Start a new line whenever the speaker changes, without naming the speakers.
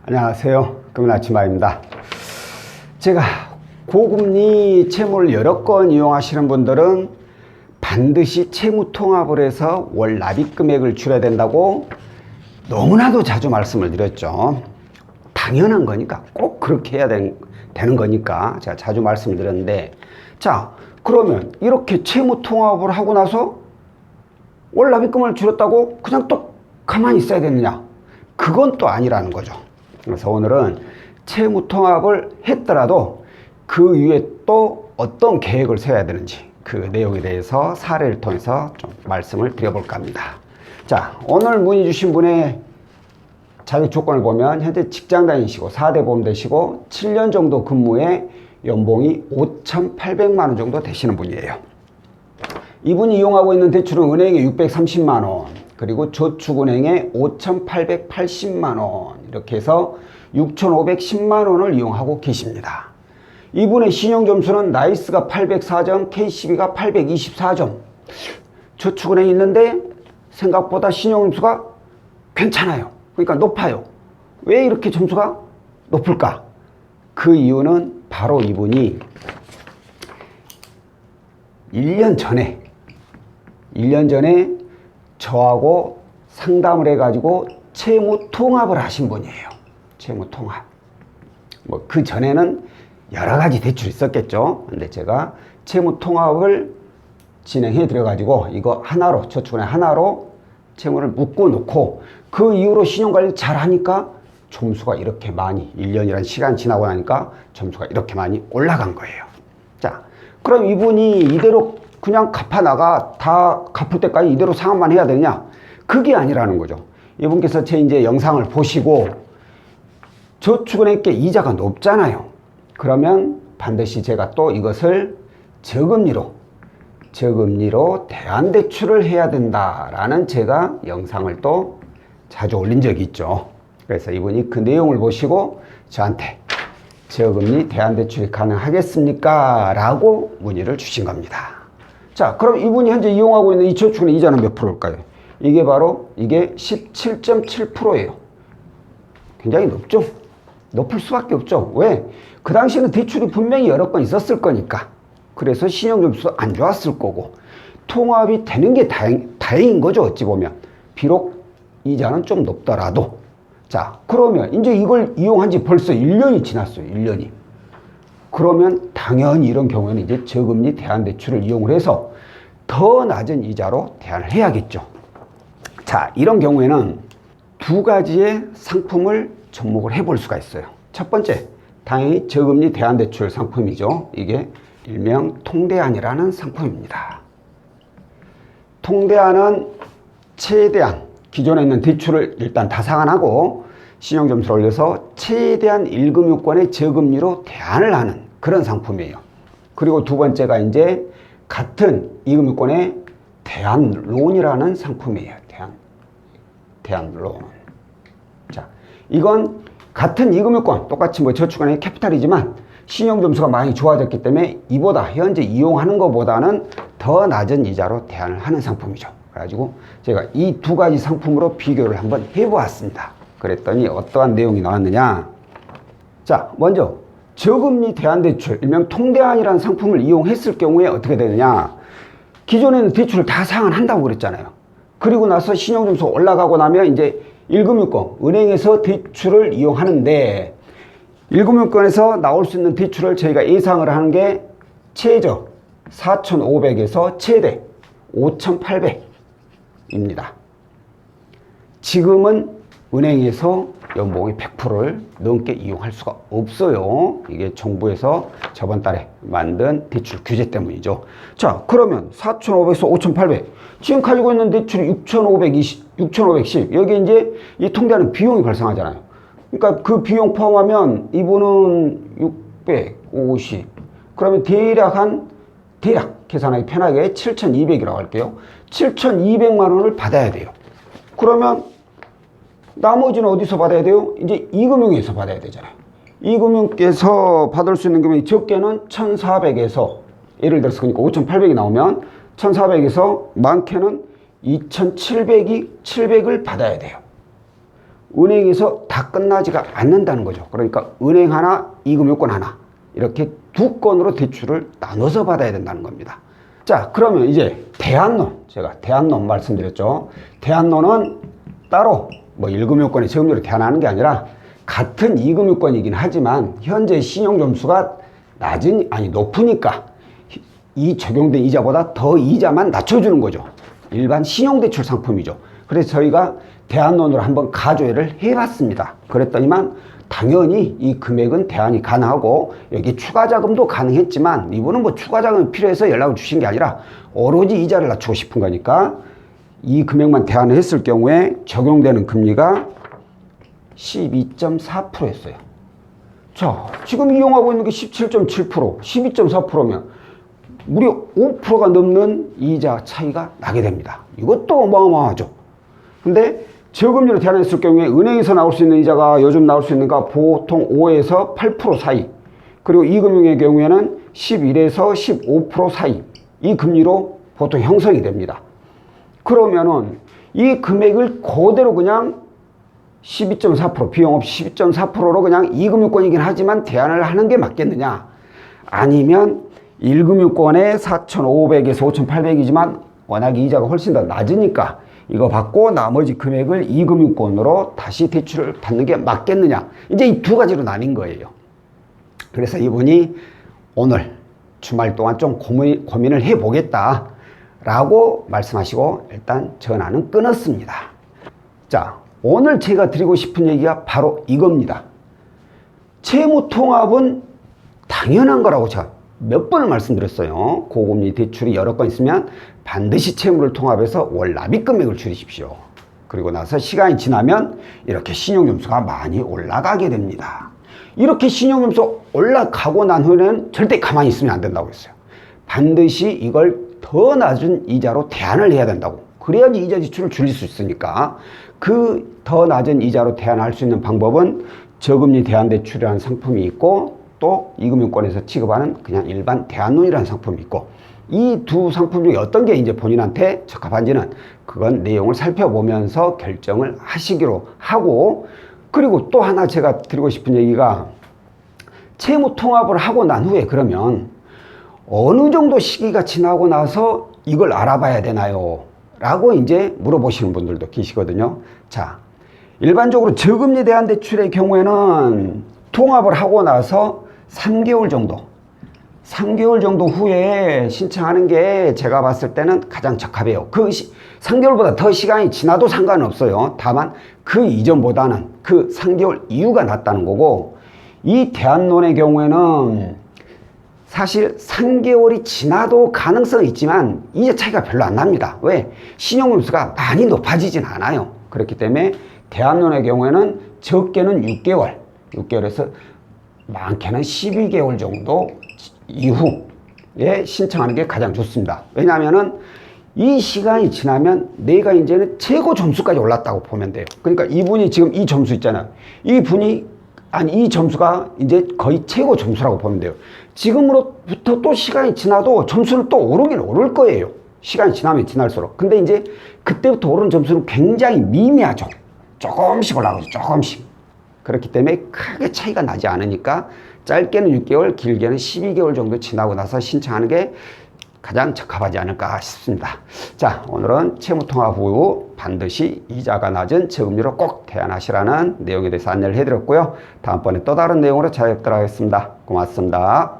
안녕하세요. 금은아침마입니다. 제가 고금리 채무를 여러 건 이용하시는 분들은 반드시 채무통합을 해서 월 납입 금액을 줄여야 된다고 너무나도 자주 말씀을 드렸죠. 당연한 거니까 꼭 그렇게 해야 되는 거니까 제가 자주 말씀을 드렸는데, 자 그러면 이렇게 채무통합을 하고 나서 월 납입금을 줄였다고 그냥 또 가만히 있어야 되느냐? 그건 또 아니라는 거죠. 그래서 오늘은 채무통합을 했더라도 그 이후에 또 어떤 계획을 세워야 되는지 그 내용에 대해서 사례를 통해서 좀 말씀을 드려볼까 합니다. 자, 오늘 문의 주신 분의 자격 조건을 보면 현재 직장 다니시고 4대 보험 되시고 7년 정도 근무에 연봉이 5,800만 원 정도 되시는 분이에요. 이분이 이용하고 있는 대출은 은행에 630만 원, 그리고 저축은행에 5,880만 원, 이렇게 해서 6,510만 원을 이용하고 계십니다. 이분의 신용점수는 나이스가 804점, KCB가 824점. 저축은행에 있는데 생각보다 신용점수가 괜찮아요. 그러니까 높아요. 왜 이렇게 점수가 높을까? 그 이유는 바로 이분이 1년 전에 저하고 상담을 해가지고 채무통합을 하신 분이에요. 채무통합. 뭐 그 전에는 여러 가지 대출이 있었겠죠. 근데 제가 채무통합을 진행해 드려가지고 이거 하나로, 저축은행 하나로 채무를 묶어 놓고 그 이후로 신용관리 잘 하니까 점수가 이렇게 많이, 1년이라는 시간 지나고 나니까 점수가 이렇게 많이 올라간 거예요. 자, 그럼 이분이 이대로 그냥 갚아나가, 다 갚을 때까지 이대로 상환만 해야 되냐? 그게 아니라는 거죠. 이분께서 제 이제 영상을 보시고 저축은행께 이자가 높잖아요. 그러면 반드시 제가 또 이것을 저금리로 대안대출을 해야 된다라는 제가 영상을 또 자주 올린 적이 있죠. 그래서 이분이 그 내용을 보시고 저한테 저금리 대안대출이 가능하겠습니까? 라고 문의를 주신 겁니다. 자, 그럼 이분이 현재 이용하고 있는 이 저축은행 이자는 몇 프로일까요? 이게 바로 17.7%예요. 굉장히 높죠? 높을 수밖에 없죠. 왜? 그 당시에는 대출이 분명히 여러 건 있었을 거니까. 그래서 신용점수도 안 좋았을 거고 통합이 되는 게 다행인 거죠. 어찌 보면. 비록 이자는 좀 높더라도. 자, 그러면 이제 이걸 이용한 지 벌써 1년이 지났어요. 1년이. 그러면 당연히 이런 경우에는 이제 저금리 대안대출을 이용을 해서 더 낮은 이자로 대안을 해야겠죠. 자, 이런 경우에는 두 가지의 상품을 접목을 해볼 수가 있어요. 첫 번째, 당연히 저금리 대안대출 상품이죠. 이게 일명 통대안이라는 상품입니다. 통대안은 최대한 기존에 있는 대출을 일단 다 상환하고 신용점수를 올려서 최대한 1금융권의 저금리로 대안을 하는 그런 상품이에요. 그리고 두 번째가 이제 같은 2금융권의 대안론이라는 상품이에요. 대안론. 자, 이건 같은 2금융권, 똑같이 뭐 저축은행의 캐피탈이지만 신용점수가 많이 좋아졌기 때문에 이보다 현재 이용하는 것보다는 더 낮은 이자로 대안을 하는 상품이죠. 그래가지고 제가 이 두 가지 상품으로 비교를 한번 해보았습니다. 그랬더니 어떠한 내용이 나왔느냐. 자, 먼저 저금리 대안대출, 일명 통대안이라는 상품을 이용했을 경우에 어떻게 되느냐. 기존에는 대출을 다 상환한다고 그랬잖아요. 그리고 나서 신용점수 올라가고 나면 이제 1금융권, 은행에서 대출을 이용하는데 1금융권에서 나올 수 있는 대출을 저희가 예상을 하는 게 최저 4,500에서 최대 5,800입니다. 지금은 은행에서 연봉이 100%를 넘게 이용할 수가 없어요. 이게 정부에서 저번 달에 만든 대출 규제 때문이죠. 자, 그러면 4,500에서 5,800. 지금 가지고 있는 대출이 6,510. 여기 이제 이 통대하는 비용이 발생하잖아요. 그러니까 그 비용 포함하면 이분은 650. 그러면 대략 계산하기 편하게 7,200이라고 할게요. 7,200만 원을 받아야 돼요. 그러면 나머지는 어디서 받아야 돼요? 이제 2금융에서 받아야 되잖아요. 2금융께서 받을 수 있는 금액이 적게는 1,400에서, 예를 들어서 그러니까 5,800이 나오면 1,400에서 많게는 2,700을 받아야 돼요. 은행에서 다 끝나지가 않는다는 거죠. 그러니까 은행 하나, 이금융권 하나 이렇게 두 건으로 대출을 나눠서 받아야 된다는 겁니다. 자, 그러면 이제 대안론, 제가 대안론 말씀드렸죠. 대안론은 따로 뭐 1금융권의 저금리로 대안하는 게 아니라 같은 2금융권이긴 하지만 현재 신용점수가 높으니까 이 적용된 이자보다 더 이자만 낮춰주는 거죠. 일반 신용대출 상품이죠. 그래서 저희가 대안론으로 한번 가조회를 해봤습니다. 그랬더니만 당연히 이 금액은 대안이 가능하고 여기 추가 자금도 가능했지만 이분은 뭐 추가 자금이 필요해서 연락을 주신 게 아니라 오로지 이자를 낮추고 싶은 거니까 이 금액만 대안을 했을 경우에 적용되는 금리가 12.4%였어요. 자, 지금 이용하고 있는 게 17.7%, 12.4%면 무려 5%가 넘는 이자 차이가 나게 됩니다. 이것도 어마어마하죠. 근데 저금리로 대안했을 경우에 은행에서 나올 수 있는 이자가 요즘 나올 수 있는가 보통 5에서 8% 사이, 그리고 이금융의 경우에는 11에서 15% 사이 이 금리로 보통 형성이 됩니다. 그러면은 이 금액을 그대로 그냥 12.4% 비용 없이 12.4%로 그냥 이금융권이긴 하지만 대안을 하는 게 맞겠느냐, 아니면 1금융권에 4,500에서 5,800이지만 워낙 이자가 훨씬 더 낮으니까 이거 받고 나머지 금액을 2금융권으로 다시 대출을 받는 게 맞겠느냐, 이제 이 두 가지로 나뉜 거예요. 그래서 이분이 오늘 주말 동안 좀 고민을 해보겠다 라고 말씀하시고 일단 전화는 끊었습니다. 자, 오늘 제가 드리고 싶은 얘기가 바로 이겁니다. 채무통합은 당연한 거라고 제가 몇 번을 말씀드렸어요. 고금리 대출이 여러 건 있으면 반드시 채무를 통합해서 월 납입 금액을 줄이십시오. 그리고 나서 시간이 지나면 이렇게 신용점수가 많이 올라가게 됩니다. 이렇게 신용점수 올라가고 난 후에는 절대 가만히 있으면 안 된다고 했어요. 반드시 이걸 더 낮은 이자로 대안을 해야 된다고. 그래야지 이자 지출을 줄일 수 있으니까. 그 더 낮은 이자로 대안할 수 있는 방법은 저금리 대안대출이라는 상품이 있고 또 이금융권에서 취급하는 그냥 일반 대안론이라는 상품이 있고, 이 두 상품 중에 어떤 게 이제 본인한테 적합한지는 그건 내용을 살펴보면서 결정을 하시기로 하고, 그리고 또 하나 제가 드리고 싶은 얘기가 채무 통합을 하고 난 후에 그러면 어느 정도 시기가 지나고 나서 이걸 알아봐야 되나요? 라고 이제 물어보시는 분들도 계시거든요. 자, 일반적으로 저금리 대안대출의 경우에는 통합을 하고 나서 3개월 정도 후에 신청하는 게 제가 봤을 때는 가장 적합해요. 3개월보다 더 시간이 지나도 상관은 없어요. 다만 그 이전보다는 그 3개월 이후가 낫다는 거고, 이 대안론의 경우에는 사실 3개월이 지나도 가능성이 있지만 이자 차이가 별로 안 납니다. 왜? 신용점수가 많이 높아지진 않아요. 그렇기 때문에 대안론의 경우에는 적게는 6개월에서 많게는 12개월 정도 이후에 신청하는 게 가장 좋습니다. 왜냐하면은 이 시간이 지나면 내가 이제는 최고 점수까지 올랐다고 보면 돼요. 그러니까 이분이 지금 이 점수 있잖아요. 이 점수가 이제 거의 최고 점수라고 보면 돼요. 지금으로부터 또 시간이 지나도 점수는 또 오르긴 오를 거예요. 시간이 지나면 지날수록. 근데 이제 그때부터 오르는 점수는 굉장히 미미하죠. 조금씩 올라가죠. 조금씩. 그렇기 때문에 크게 차이가 나지 않으니까 짧게는 6개월, 길게는 12개월 정도 지나고 나서 신청하는 게 가장 적합하지 않을까 싶습니다. 자, 오늘은 채무통합 후 반드시 이자가 낮은 저금리로 꼭 대안하시라는 내용에 대해서 안내를 해드렸고요. 다음번에 또 다른 내용으로 찾아뵙도록 하겠습니다. 고맙습니다.